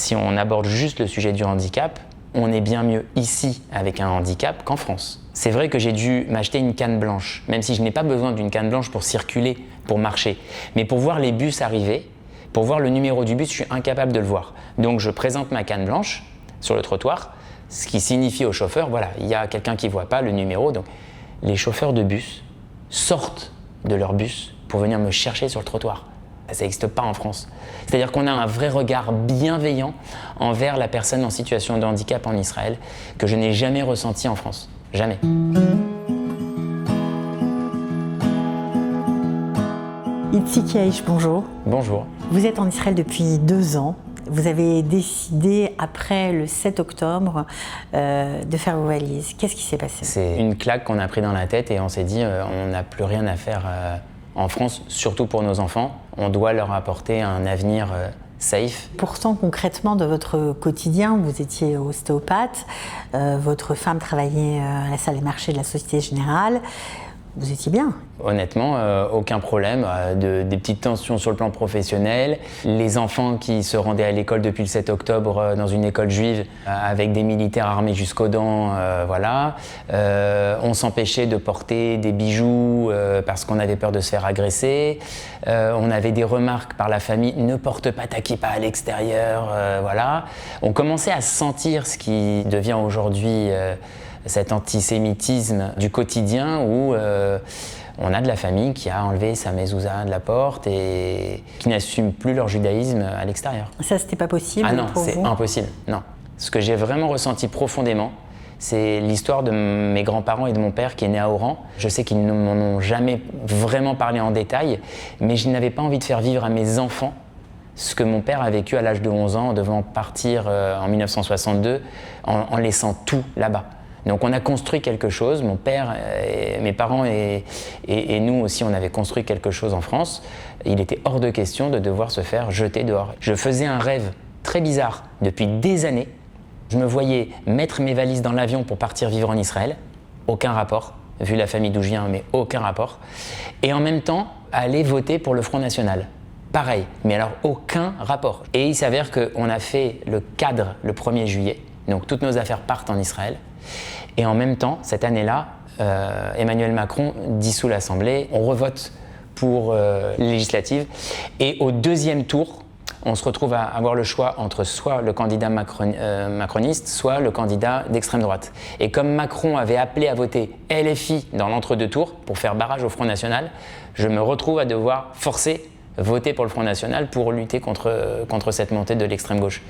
si on aborde juste le sujet du handicap, on est bien mieux ici avec un handicap qu'en France. C'est vrai que j'ai dû m'acheter une canne blanche, même si je n'ai pas besoin d'une canne blanche pour circuler, pour marcher. Mais pour voir les bus arriver, pour voir le numéro du bus, je suis incapable de le voir. Donc je présente ma canne blanche sur le trottoir, ce qui signifie au chauffeur, voilà, il y a quelqu'un qui ne voit pas le numéro. Donc les chauffeurs de bus sortent de leur bus pour venir me chercher sur le trottoir. Ça n'existe pas en France. C'est-à-dire qu'on a un vrai regard bienveillant envers la personne en situation de handicap en Israël que je n'ai jamais ressenti en France. Jamais. Itzik Yaish, bonjour. Bonjour. Vous êtes en Israël depuis 2 ans. Vous avez décidé, après le 7 octobre, de faire vos valises. Qu'est-ce qui s'est passé? C'est une claque qu'on a pris dans la tête et on s'est dit on n'a plus rien à faire en France, surtout pour nos enfants. On doit leur apporter un avenir safe. Pourtant, concrètement, de votre quotidien, vous étiez ostéopathe, votre femme travaillait à la salle des marchés de la Société Générale. Vous étiez bien. Honnêtement, aucun problème. Des petites tensions sur le plan professionnel. Les enfants qui se rendaient à l'école depuis le 7 octobre dans une école juive avec des militaires armés jusqu'aux dents, voilà. On s'empêchait de porter des bijoux parce qu'on avait peur de se faire agresser. On avait des remarques par la famille, ne porte pas ta kippa à l'extérieur, voilà. On commençait à sentir ce qui devient aujourd'hui cet antisémitisme du quotidien où on a de la famille qui a enlevé sa mezouza de la porte et qui n'assume plus leur judaïsme à l'extérieur. Ça, c'était pas possible? Ah non, pour c'est vous? impossible, non. Ce que j'ai vraiment ressenti profondément, c'est l'histoire de mes grands-parents et de mon père qui est né à Oran. Je sais qu'ils ne m'en ont jamais vraiment parlé en détail, mais je n'avais pas envie de faire vivre à mes enfants ce que mon père a vécu à l'âge de 11 ans en devant partir en 1962 en laissant tout là-bas. Donc on a construit quelque chose, mon père, mes parents et nous aussi, on avait construit quelque chose en France. Il était hors de question de devoir se faire jeter dehors. Je faisais un rêve très bizarre depuis des années. Je me voyais mettre mes valises dans l'avion pour partir vivre en Israël. Aucun rapport, vu la famille d'où je viens, mais aucun rapport. Et en même temps, aller voter pour le Front National. Pareil, mais alors aucun rapport. Et il s'avère qu'on a fait le cadre le 1er juillet. Donc toutes nos affaires partent en Israël. Et en même temps, cette année-là, Emmanuel Macron dissout l'Assemblée, on revote pour les législatives. Et au 2e tour, on se retrouve à avoir le choix entre soit le candidat macroniste, soit le candidat d'extrême droite. Et comme Macron avait appelé à voter LFI dans l'entre-deux tours pour faire barrage au Front National, je me retrouve à devoir forcer voter pour le Front National pour lutter contre cette montée de l'extrême gauche.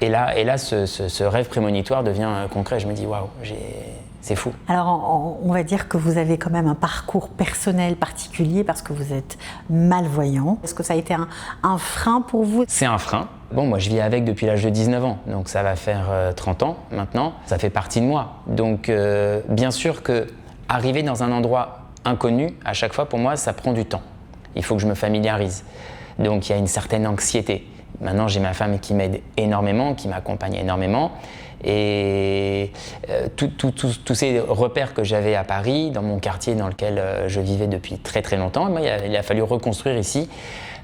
Et là, ce rêve prémonitoire devient concret. Je me dis, waouh, c'est fou. Alors, on va dire que vous avez quand même un parcours personnel particulier parce que vous êtes malvoyant. Est-ce que ça a été un frein pour vous? C'est un frein. Bon, moi, je vis avec depuis l'âge de 19 ans. Donc, ça va faire 30 ans maintenant. Ça fait partie de moi. Donc, bien sûr que arriver dans un endroit inconnu, à chaque fois, pour moi, ça prend du temps. Il faut que je me familiarise. Donc, il y a une certaine anxiété. Maintenant, j'ai ma femme qui m'aide énormément, qui m'accompagne énormément. Et tous ces repères que j'avais à Paris, dans mon quartier dans lequel je vivais depuis très très longtemps, il a fallu reconstruire ici.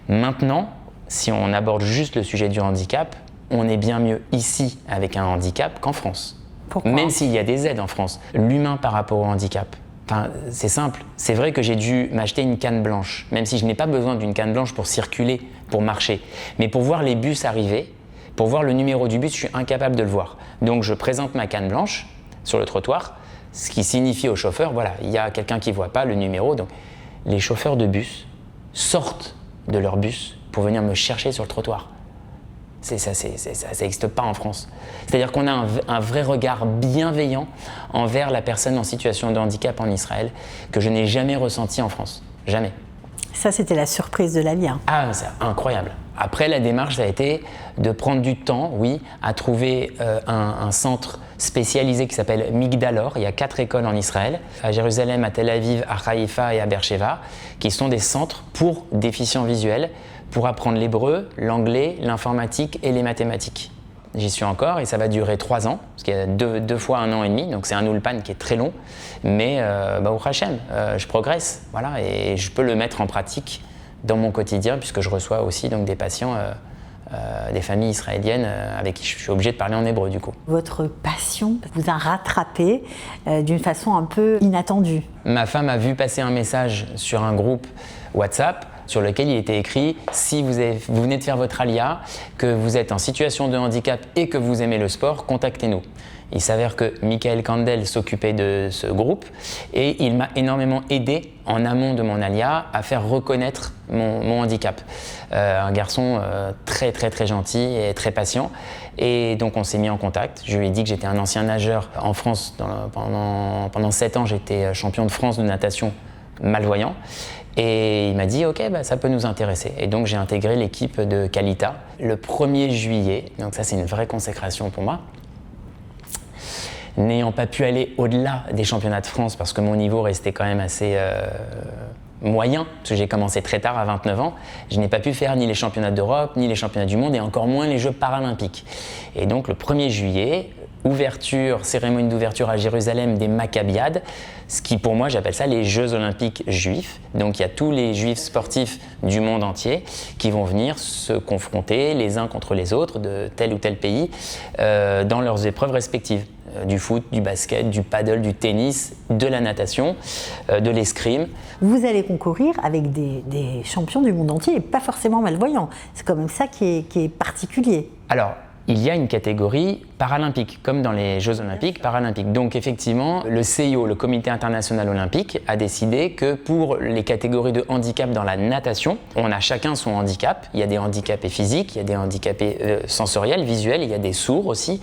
Maintenant, si on aborde juste le sujet du handicap, on est bien mieux ici avec un handicap qu'en France. Pourquoi? Même s'il y a des aides en France. L'humain par rapport au handicap. Enfin, c'est simple. C'est vrai que j'ai dû m'acheter une canne blanche, même si je n'ai pas besoin d'une canne blanche pour circuler, pour marcher. Mais pour voir les bus arriver, pour voir le numéro du bus, je suis incapable de le voir. Donc je présente ma canne blanche sur le trottoir, ce qui signifie au chauffeur, voilà, il y a quelqu'un qui ne voit pas le numéro. Donc les chauffeurs de bus sortent de leur bus pour venir me chercher sur le trottoir. Ça n'existe pas en France. C'est-à-dire qu'on a un vrai regard bienveillant envers la personne en situation de handicap en Israël que je n'ai jamais ressenti en France. Jamais. Ça, c'était la surprise de la vie. Ah, c'est incroyable. Après, la démarche, ça a été de prendre du temps, oui, à trouver un centre spécialisé qui s'appelle Migdalor. Il y a 4 écoles en Israël, à Jérusalem, à Tel Aviv, à Haïfa et à Beersheva, qui sont des centres pour déficients visuels, pour apprendre l'hébreu, l'anglais, l'informatique et les mathématiques. J'y suis encore et ça va durer 3 ans, parce qu'il y a deux fois 1 an et demi, donc c'est un ulpan qui est très long, mais au Hachem, je progresse, voilà, et je peux le mettre en pratique dans mon quotidien, puisque je reçois aussi donc, des patients des familles israéliennes avec qui je suis obligé de parler en hébreu du coup. Votre passion vous a rattrapé d'une façon un peu inattendue. Ma femme a vu passer un message sur un groupe WhatsApp sur lequel il était écrit « Si vous venez de faire votre alia, que vous êtes en situation de handicap et que vous aimez le sport, contactez-nous ». Il s'avère que Michael Kandel s'occupait de ce groupe et il m'a énormément aidé en amont de mon alia à faire reconnaître mon handicap. Un garçon très gentil et très patient. Et donc on s'est mis en contact. Je lui ai dit que j'étais un ancien nageur en France. Pendant 7 ans, j'étais champion de France de natation malvoyant. Et il m'a dit « Ok, ça peut nous intéresser ». Et donc j'ai intégré l'équipe de Qualita le 1er juillet. Donc ça, c'est une vraie consécration pour moi. N'ayant pas pu aller au-delà des championnats de France parce que mon niveau restait quand même assez moyen, parce que j'ai commencé très tard, à 29 ans, je n'ai pas pu faire ni les championnats d'Europe, ni les championnats du monde, et encore moins les Jeux paralympiques. Et donc le 1er juillet, cérémonie d'ouverture à Jérusalem des Maccabiades, ce qui pour moi, j'appelle ça les Jeux olympiques juifs. Donc il y a tous les juifs sportifs du monde entier qui vont venir se confronter les uns contre les autres de tel ou tel pays dans leurs épreuves respectives. Du foot, du basket, du paddle, du tennis, de la natation, de l'escrime. Vous allez concourir avec des champions du monde entier et pas forcément malvoyants. C'est quand même ça qui est particulier. Alors, il y a une catégorie paralympique, comme dans les Jeux olympiques paralympiques. Donc effectivement, le CIO, le Comité international olympique, a décidé que pour les catégories de handicap dans la natation, on a chacun son handicap. Il y a des handicapés physiques, il y a des handicapés sensoriels, visuels, il y a des sourds aussi.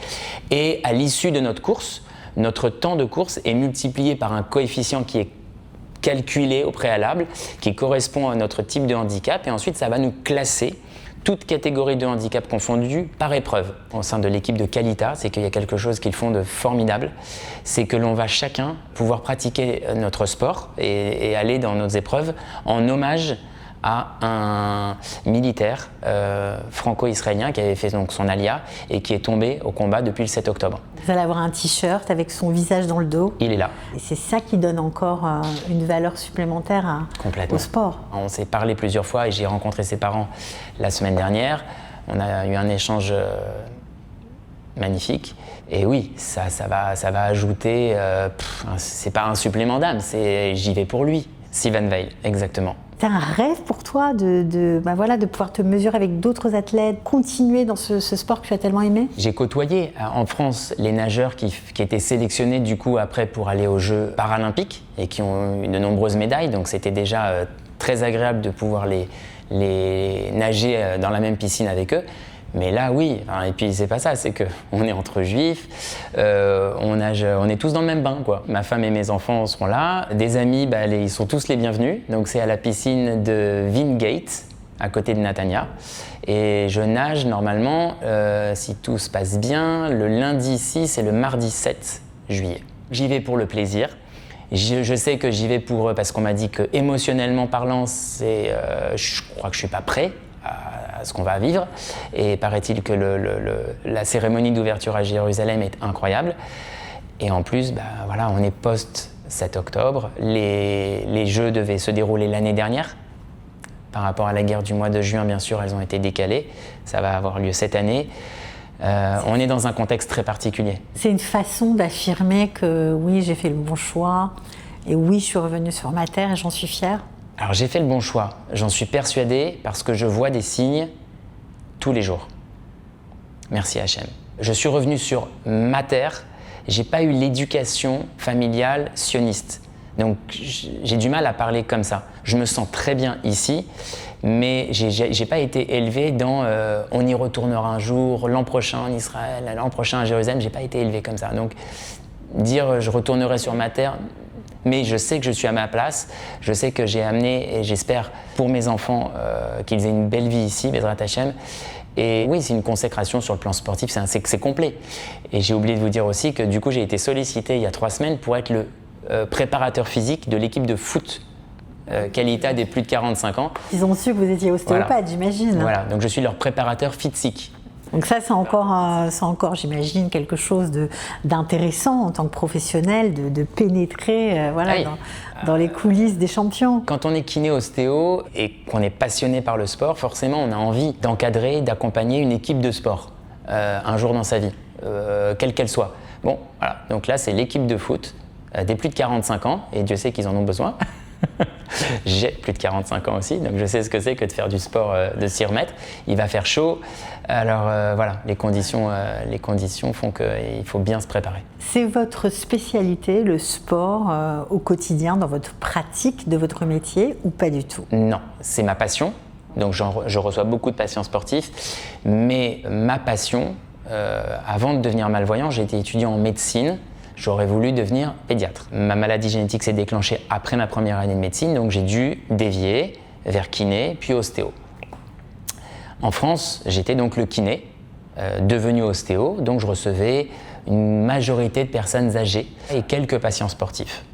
Et à l'issue de notre course, notre temps de course est multiplié par un coefficient qui est calculé au préalable, qui correspond à notre type de handicap. Et ensuite, ça va nous classer toutes catégories de handicap confondues par épreuve. Au sein de l'équipe de Qualita, c'est qu'il y a quelque chose qu'ils font de formidable, c'est que l'on va chacun pouvoir pratiquer notre sport et aller dans nos épreuves en hommage à un militaire franco-israélien qui avait fait donc son alia et qui est tombé au combat depuis le 7 octobre. Vous allez avoir un t-shirt avec son visage dans le dos. Il est là. Et c'est ça qui donne encore une valeur supplémentaire au sport. On s'est parlé plusieurs fois et j'ai rencontré ses parents la semaine dernière. On a eu un échange magnifique. Et oui, ça va ajouter, c'est pas un supplément d'âme, c'est j'y vais pour lui. Sivan Veil, exactement. C'est un rêve pour toi de pouvoir te mesurer avec d'autres athlètes, continuer dans ce sport que tu as tellement aimé? J'ai côtoyé en France les nageurs qui étaient sélectionnés du coup après pour aller aux Jeux paralympiques et qui ont eu de nombreuses médailles, donc c'était déjà très agréable de pouvoir les nager dans la même piscine avec eux. Mais là, oui, et puis c'est pas ça, c'est qu'on est entre juifs, on est tous dans le même bain, quoi. Ma femme et mes enfants seront là, des amis, ils sont tous les bienvenus. Donc c'est à la piscine de Wingate, à côté de Natania. Et je nage normalement, si tout se passe bien, le lundi 6 et le mardi 7 juillet. J'y vais pour le plaisir. Je sais que j'y vais parce qu'on m'a dit que émotionnellement parlant, je crois que je suis pas prêt à ce qu'on va vivre, et paraît-il que la cérémonie d'ouverture à Jérusalem est incroyable, et en plus on est post 7 octobre, les Jeux devaient se dérouler l'année dernière, par rapport à la guerre du mois de juin bien sûr, elles ont été décalées, ça va avoir lieu cette année. On est dans un contexte très particulier. C'est une façon d'affirmer que oui, j'ai fait le bon choix, et oui, je suis revenue sur ma terre et j'en suis fière. Alors j'ai fait le bon choix, j'en suis persuadé parce que je vois des signes tous les jours. Merci Hachem. Je suis revenu sur ma terre, j'ai pas eu l'éducation familiale sioniste. Donc j'ai du mal à parler comme ça. Je me sens très bien ici, mais j'ai pas été élevé dans on y retournera un jour, l'an prochain en Israël, l'an prochain à Jérusalem, j'ai pas été élevé comme ça. Donc dire je retournerai sur ma terre, mais je sais que je suis à ma place, je sais que j'ai amené, et j'espère pour mes enfants qu'ils aient une belle vie ici, Bezrat Hachem. Et oui, c'est une consécration sur le plan sportif, c'est complet. Et j'ai oublié de vous dire aussi que du coup, j'ai été sollicité il y a 3 semaines pour être le préparateur physique de l'équipe de foot Qualita des plus de 45 ans. Ils ont su que vous étiez ostéopathe, voilà. J'imagine. Voilà, donc je suis leur préparateur physique. Donc ça, c'est encore, j'imagine, quelque chose d'intéressant en tant que professionnel, de pénétrer Oui. dans les coulisses des champions. Quand on est kiné ostéo et qu'on est passionné par le sport, forcément on a envie d'encadrer, d'accompagner une équipe de sport un jour dans sa vie, quelle qu'elle soit. Bon, voilà, donc là c'est l'équipe de foot des plus de 45 ans, et Dieu sait qu'ils en ont besoin. J'ai plus de 45 ans aussi, donc je sais ce que c'est que de faire du sport, de s'y remettre. Il va faire chaud, alors voilà, les conditions font qu'il faut bien se préparer. C'est votre spécialité, le sport, au quotidien, dans votre pratique de votre métier, ou pas du tout? Non, c'est ma passion, donc je reçois beaucoup de patients sportifs, mais ma passion, avant de devenir malvoyant, j'ai été étudiant en médecine. J'aurais voulu devenir pédiatre. Ma maladie génétique s'est déclenchée après ma première année de médecine, donc j'ai dû dévier vers kiné, puis ostéo. En France, j'étais donc le kiné, devenu ostéo, donc je recevais une majorité de personnes âgées et quelques patients sportifs.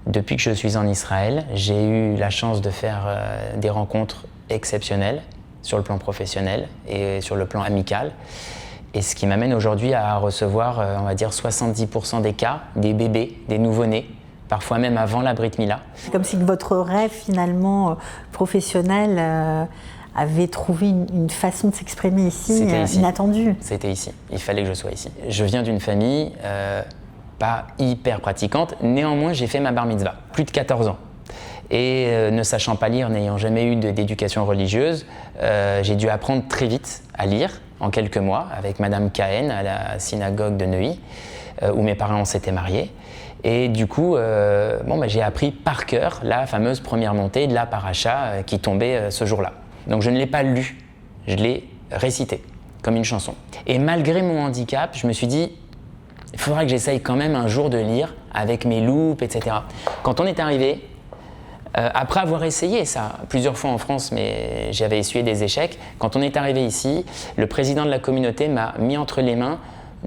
Depuis que je suis en Israël, j'ai eu la chance de faire des rencontres exceptionnelles sur le plan professionnel et sur le plan amical. Et ce qui m'amène aujourd'hui à recevoir, on va dire, 70% des cas, des bébés, des nouveau-nés, parfois même avant la Brit Mila. C'est comme si votre rêve, finalement, professionnel, avait trouvé une façon de s'exprimer ici, inattendue. C'était ici. Il fallait que je sois ici. Je viens d'une famille pas hyper pratiquante. Néanmoins, j'ai fait ma bar mitzvah, plus de 14 ans. Et ne sachant pas lire, n'ayant jamais eu d'éducation religieuse, j'ai dû apprendre très vite à lire, en quelques mois, avec Madame Cahen à la synagogue de Neuilly, où mes parents s'étaient mariés. Et du coup, j'ai appris par cœur la fameuse première montée de la paracha qui tombait ce jour-là. Donc je ne l'ai pas lu, je l'ai récité, comme une chanson. Et malgré mon handicap, je me suis dit, il faudra que j'essaye quand même un jour de lire avec mes loupes, etc. Quand on est arrivé, après avoir essayé ça plusieurs fois en France, mais j'avais essuyé des échecs, quand on est arrivé ici, le président de la communauté m'a mis entre les mains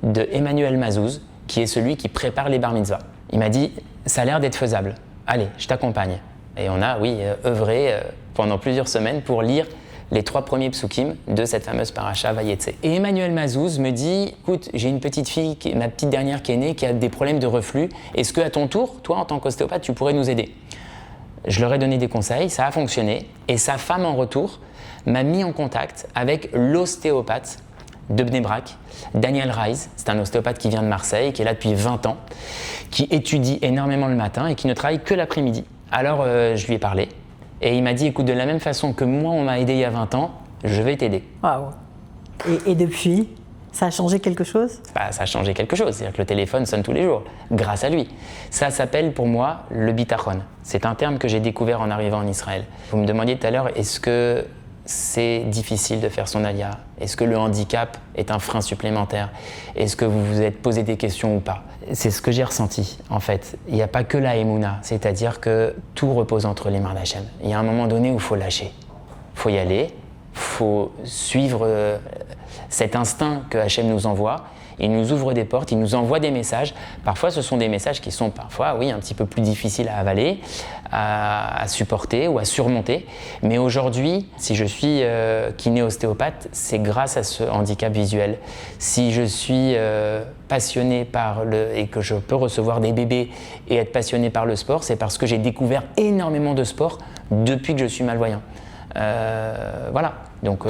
de Emmanuel Mazouz, qui est celui qui prépare les bar mitzvahs. Il m'a dit « ça a l'air d'être faisable, allez, je t'accompagne ». Et on a, œuvré pendant plusieurs semaines pour lire les 3 premiers psukim de cette fameuse paracha Vayetse. Et Emmanuel Mazouz me dit « écoute, j'ai une petite fille, ma petite dernière qui est née, qui a des problèmes de reflux, est-ce qu'à ton tour, toi en tant qu'ostéopathe, tu pourrais nous aider ?» Je leur ai donné des conseils, ça a fonctionné, et sa femme en retour m'a mis en contact avec l'ostéopathe de Bnei Brak, Daniel Reis. C'est un ostéopathe qui vient de Marseille, qui est là depuis 20 ans, qui étudie énormément le matin et qui ne travaille que l'après-midi. Alors je lui ai parlé, et il m'a dit, écoute, de la même façon que moi on m'a aidé il y a 20 ans, je vais t'aider. Waouh. Et depuis, ça a changé quelque chose? Ça a changé quelque chose, c'est-à-dire que le téléphone sonne tous les jours, grâce à lui. Ça s'appelle pour moi le bitachon. C'est un terme que j'ai découvert en arrivant en Israël. Vous me demandiez tout à l'heure, est-ce que c'est difficile de faire son alia? Est-ce que le handicap est un frein supplémentaire? Est-ce que vous vous êtes posé des questions ou pas? C'est ce que j'ai ressenti, en fait. Il n'y a pas que la Emouna, c'est-à-dire que tout repose entre les mains d'Hachem. Il y a un moment donné où il faut lâcher. Il faut y aller, il faut suivre cet instinct que Hachem nous envoie. Il nous ouvre des portes, il nous envoie des messages. Parfois, ce sont des messages qui sont parfois, un petit peu plus difficiles à avaler, à supporter ou à surmonter. Mais aujourd'hui, si je suis kiné-ostéopathe, c'est grâce à ce handicap visuel. Si je suis passionné et que je peux recevoir des bébés et être passionné par le sport, c'est parce que j'ai découvert énormément de sport depuis que je suis malvoyant. Voilà, donc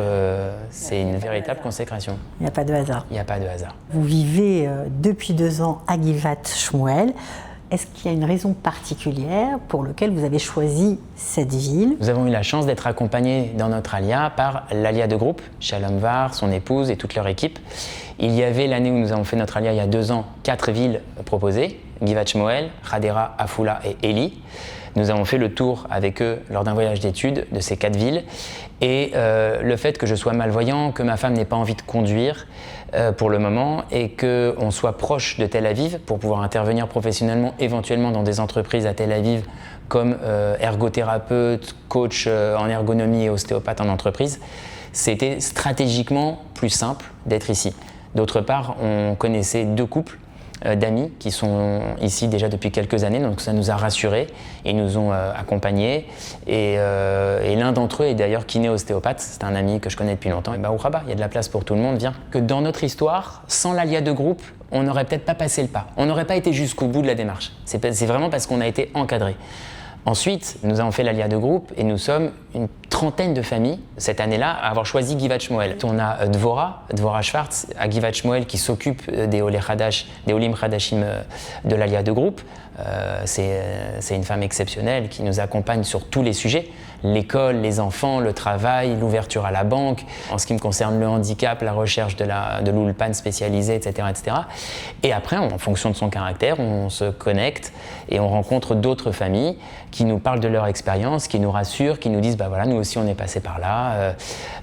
c'est une véritable consécration. Il n'y a pas de hasard. Il n'y a pas de hasard. Vous vivez depuis 2 ans à Givat Shmuel. Est-ce qu'il y a une raison particulière pour laquelle vous avez choisi cette ville? Nous avons eu la chance d'être accompagnés dans notre alia par l'alia de groupe, Shalom Var, son épouse et toute leur équipe. Il y avait l'année où nous avons fait notre alia il y a 2 ans, 4 villes proposées, Givat Shmuel, Hadera, Afula et Eli. Nous avons fait le tour avec eux lors d'un voyage d'études de ces 4 villes. Et le fait que je sois malvoyant, que ma femme n'ait pas envie de conduire pour le moment et qu'on soit proche de Tel Aviv pour pouvoir intervenir professionnellement, éventuellement dans des entreprises à Tel Aviv comme ergothérapeute, coach en ergonomie et ostéopathe en entreprise, c'était stratégiquement plus simple d'être ici. D'autre part, on connaissait 2 couples d'amis qui sont ici déjà depuis quelques années, donc ça nous a rassurés, ils nous ont accompagnés et l'un d'entre eux est d'ailleurs kiné-ostéopathe, c'est un ami que je connais depuis longtemps, et Ouraba, il y a de la place pour tout le monde, viens. Que dans notre histoire, sans l'ALIA de groupe, on n'aurait peut-être pas passé le pas, on n'aurait pas été jusqu'au bout de la démarche, c'est vraiment parce qu'on a été encadrés. Ensuite, nous avons fait l'ALIA de groupe et nous sommes une trentaine de familles cette année-là à avoir choisi Givat Shmuel. On a Dvora Schwartz à Givat Shmuel qui s'occupe des Olim Hadashim de l'ALIA de groupe. C'est une femme exceptionnelle qui nous accompagne sur tous les sujets. L'école, les enfants, le travail, l'ouverture à la banque, en ce qui me concerne le handicap, la recherche de l'Ulpan spécialisé, etc., etc. Et après, en fonction de son caractère, on se connecte et on rencontre d'autres familles qui nous parlent de leur expérience, qui nous rassurent, qui nous disent bah voilà, nous aussi on est passé par là,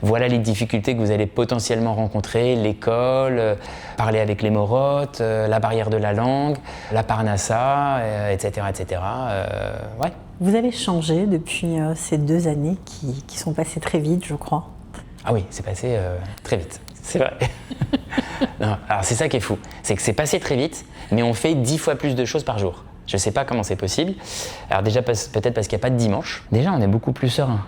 voilà les difficultés que vous allez potentiellement rencontrer, l'école, parler avec les morotes, la barrière de la langue, la parnassa, etc., etc. Ouais. Vous avez changé depuis ces 2 années qui sont passées très vite, je crois. Ah oui, c'est passé très vite, c'est vrai. Non, alors c'est ça qui est fou, c'est que c'est passé très vite, mais on fait 10 fois plus de choses par jour. Je ne sais pas comment c'est possible. Alors déjà, peut-être parce qu'il n'y a pas de dimanche. Déjà, on est beaucoup plus serein.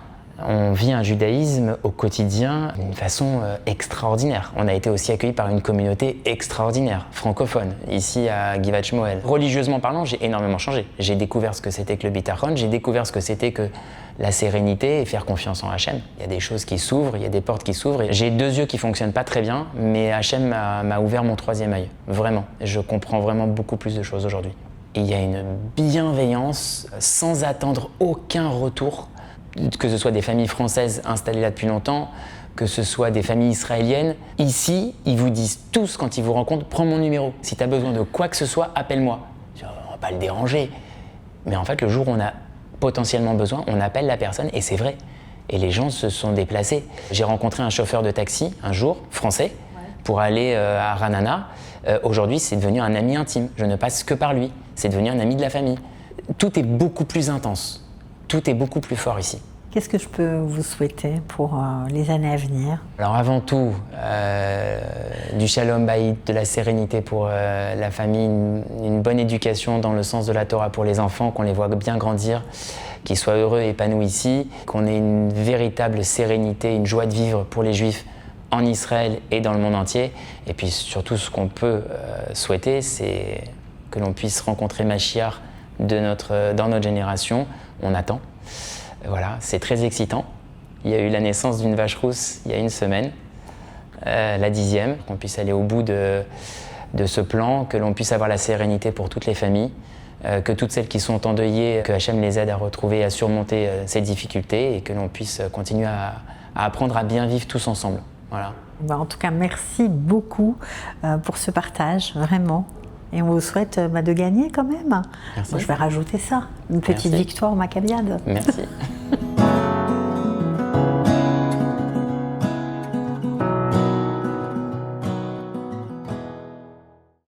On vit un judaïsme au quotidien d'une façon extraordinaire. On a été aussi accueillis par une communauté extraordinaire, francophone, ici à Givat Shmuel. Religieusement parlant, j'ai énormément changé. J'ai découvert ce que c'était que le bitachon, j'ai découvert ce que c'était que la sérénité et faire confiance en Hachem. Il y a des choses qui s'ouvrent, il y a des portes qui s'ouvrent. J'ai 2 yeux qui ne fonctionnent pas très bien, mais Hachem m'a ouvert mon 3e œil, vraiment. Je comprends vraiment beaucoup plus de choses aujourd'hui. Il y a une bienveillance sans attendre aucun retour, que ce soit des familles françaises installées là depuis longtemps, que ce soit des familles israéliennes. Ici, ils vous disent tous quand ils vous rencontrent, prends mon numéro. Si tu as besoin de quoi que ce soit, appelle-moi. On ne va pas le déranger. Mais en fait, le jour où on a potentiellement besoin, on appelle la personne et c'est vrai. Et les gens se sont déplacés. J'ai rencontré un chauffeur de taxi un jour, français, pour aller à Ranana. Aujourd'hui, c'est devenu un ami intime. Je ne passe que par lui. C'est devenu un ami de la famille. Tout est beaucoup plus intense. Tout est beaucoup plus fort ici. Qu'est-ce que je peux vous souhaiter pour les années à venir? Alors avant tout, du shalom bayit, de la sérénité pour la famille, une bonne éducation dans le sens de la Torah pour les enfants, qu'on les voit bien grandir, qu'ils soient heureux et épanouis ici, qu'on ait une véritable sérénité, une joie de vivre pour les Juifs en Israël et dans le monde entier. Et puis surtout, ce qu'on peut souhaiter, c'est que l'on puisse rencontrer Mashiach dans notre génération. On attend. Voilà, c'est très excitant. Il y a eu la naissance d'une vache rousse il y a 1 semaine, la 10e, qu'on puisse aller au bout de ce plan, que l'on puisse avoir la sérénité pour toutes les familles, que toutes celles qui sont endeuillées, que Hachem les aide à retrouver, à surmonter ces difficultés et que l'on puisse continuer à apprendre à bien vivre tous ensemble. Voilà. En tout cas, merci beaucoup pour ce partage, vraiment. Et on vous souhaite de gagner quand même. Merci. Moi, je vais rajouter ça, une petite victoire maccabiade. Merci.